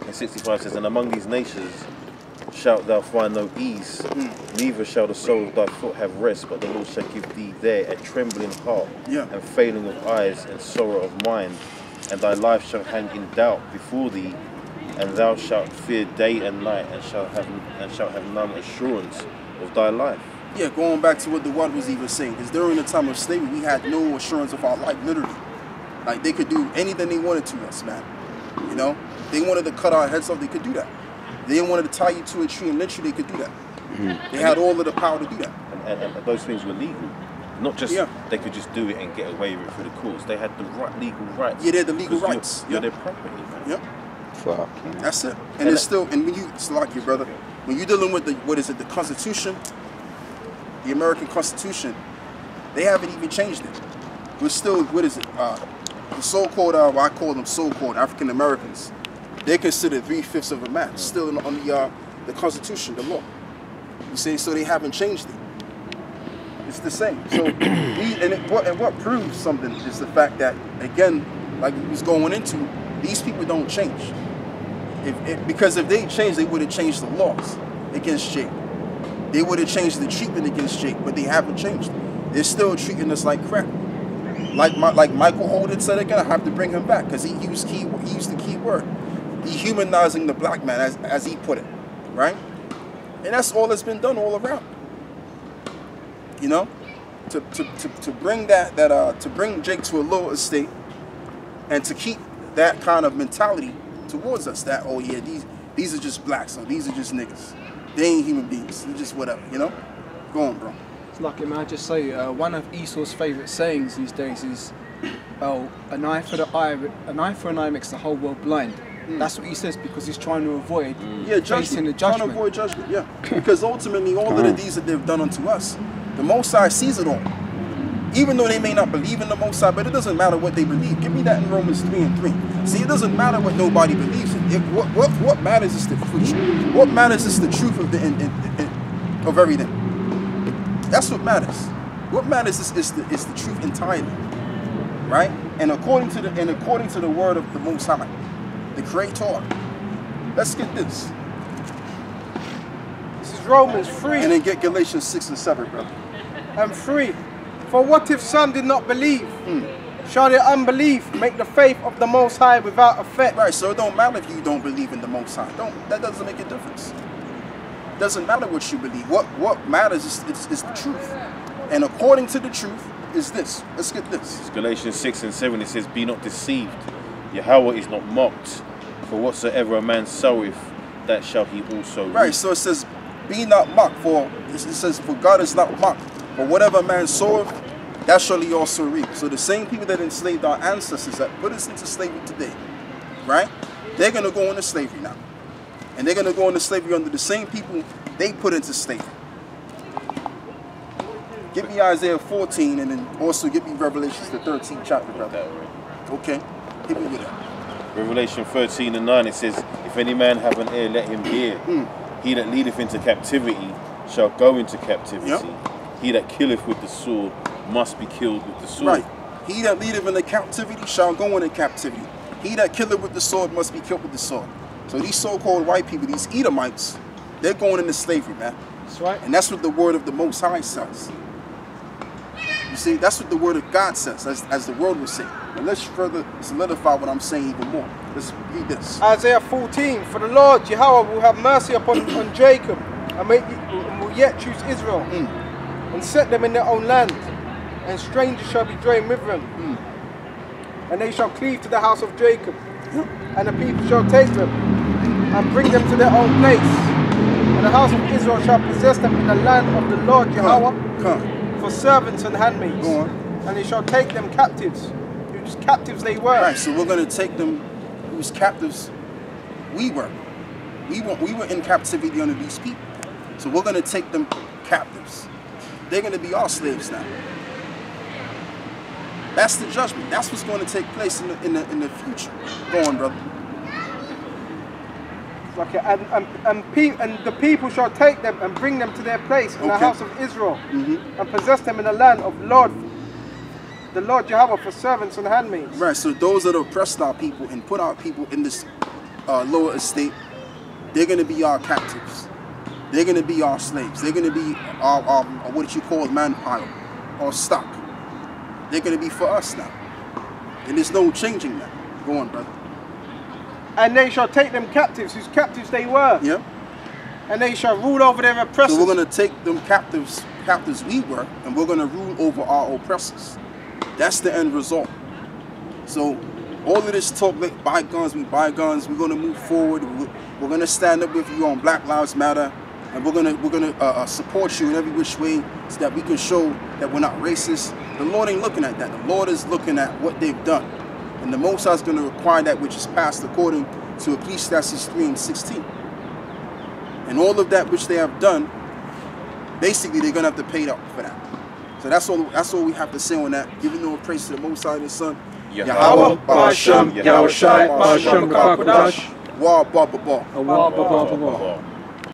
And 65 says, and among these nations shalt thou find no ease, neither shall the sole of thy foot have rest, but the Lord shall give thee there a trembling heart, and failing of eyes, and sorrow of mind, and thy life shall hang in doubt before thee, and thou shalt fear day and night, and shalt have none assurance of thy life. Yeah, going back to what the word was even saying, because during the time of slavery, we had no assurance of our life, literally. Like, they could do anything they wanted to us, man. You know? They wanted to cut our heads off, they could do that. They wanted to tie you to a tree and lynch you, they could do that. They had all of the power to do that. And those things were legal. Not just they could just do it and get away with it through the courts. They had the legal rights. Yeah, they had the legal rights. You're their property, man. Yep. Fuck. That's it. And it's still, and when you, it's like your brother, when you're dealing with the, what is it, the Constitution, the American Constitution, they haven't even changed it. We're still, what is it, the so-called, well, I call them so-called African Americans. They're considered 3/5 of a man, still on the Constitution, the law. You see, so they haven't changed it. It's the same. So, what proves something is the fact that, again, like we was going into, these people don't change. Because if they changed, they would have changed the laws against Jake. They would have changed the treatment against Jake, but they haven't changed. They're still treating us like crap. Like Michael Holden said again, I have to bring him back because he used the key word. Dehumanizing the black man, as he put it, right? And that's all that's been done all around. You know, to bring to bring Jake to a lower estate, and to keep that kind of mentality towards us. That, oh yeah, these are just blacks, or these are just niggas. They ain't human beings. They're just whatever. You know, go on, bro. Lucky man, I just say one of Esau's favourite sayings these days is, "Oh, an eye for an eye makes the whole world blind." That's what he says because he's trying to avoid facing the judgment. Trying to avoid judgment, yeah. Because ultimately, all of the deeds that they've done unto us, the Most High sees it all. Even though they may not believe in the Most High, but it doesn't matter what they believe. Give me that in Romans 3:3. See, it doesn't matter what nobody believes in. What matters is the truth. What matters is the truth of of everything. That's what matters. What matters is the truth entirely, right? And according to the word of the Most High, the Creator. Let's get this. This is Romans 3. And then get Galatians 6 and 7, brother. And 3. For what if some did not believe? Shall their unbelief make the faith of the Most High without effect? Right, so it don't matter if you don't believe in the Most High. That doesn't make a difference. It doesn't matter what you believe. What matters is the truth. And according to the truth is this. Let's get this. It's Galatians 6 and 7. It says, be not deceived. Yahweh is not mocked. For whatsoever a man soweth, that shall he also reap. Right, so it says, be not mocked. It says, for God is not mocked. For whatever man soweth, that shall he also reap. So the same people that enslaved our ancestors, that put us into slavery today, right? They're going to go into slavery now. And they're going to go into slavery under the same people they put into slavery. Give me Isaiah 14 and then also give me Revelations, the 13th chapter, brother. Okay, hit me with that. Revelation 13 and 9, it says, if any man have an ear, let him hear. He that leadeth into captivity shall go into captivity. He that killeth with the sword must be killed with the sword. Right. He that leadeth into captivity shall go into captivity. He that killeth with the sword must be killed with the sword. So these so-called white people, these Edomites, they're going into slavery, man. That's right. And that's what the word of the Most High says. You see, that's what the word of God says, as the world would say. And let's further solidify what I'm saying even more. Let's read this. Isaiah 14. For the Lord Yahweh will have mercy upon Jacob and will yet choose Israel and set them in their own land. And strangers shall be joined with them. And they shall cleave to the house of Jacob. And the people shall take them and bring them to their own place. And the house of Israel shall possess them in the land of the Lord Yahweh for servants and handmaids. Go on. And they shall take them captives, whose captives they were. Right, so we're going to take them whose captives we were. We were in captivity under these people. So we're going to take them captives. They're going to be our slaves now. That's the judgment. That's what's going to take place in the future. Go on, brother. Okay, and the people shall take them and bring them to their place in the house of Israel, and possess them in the land of the Lord Jehovah for servants and handmaids. Right, so those that oppressed our people and put our people in this lower estate, they're going to be our captives. They're going to be our slaves. They're going to be our what you call manpower or stock. They're going to be for us now. And there's no changing that. Go on, brother. And they shall take them captives, whose captives they were. Yeah. And they shall rule over their oppressors. So we're going to take them captives we were, and we're going to rule over our oppressors. That's the end result. So all of this talk, like bygones be bygones, we're going to move forward. We're going to stand up with you on Black Lives Matter, and we're gonna support you in every which way so that we can show that we're not racist. The Lord ain't looking at that. The Lord is looking at what they've done. And the Most High is going to require that which is passed according to Ecclesiastes 3:16. And all of that which they have done, basically they're going to have to pay up for that. So that's all we have to say on that. Giving no praise to the Most High and His Son. Yahweh, Ba'ashem, Yahushai, Ba'ashem, Ba'akadosh. Wa ba ba ba. Wa ba ba ba ba.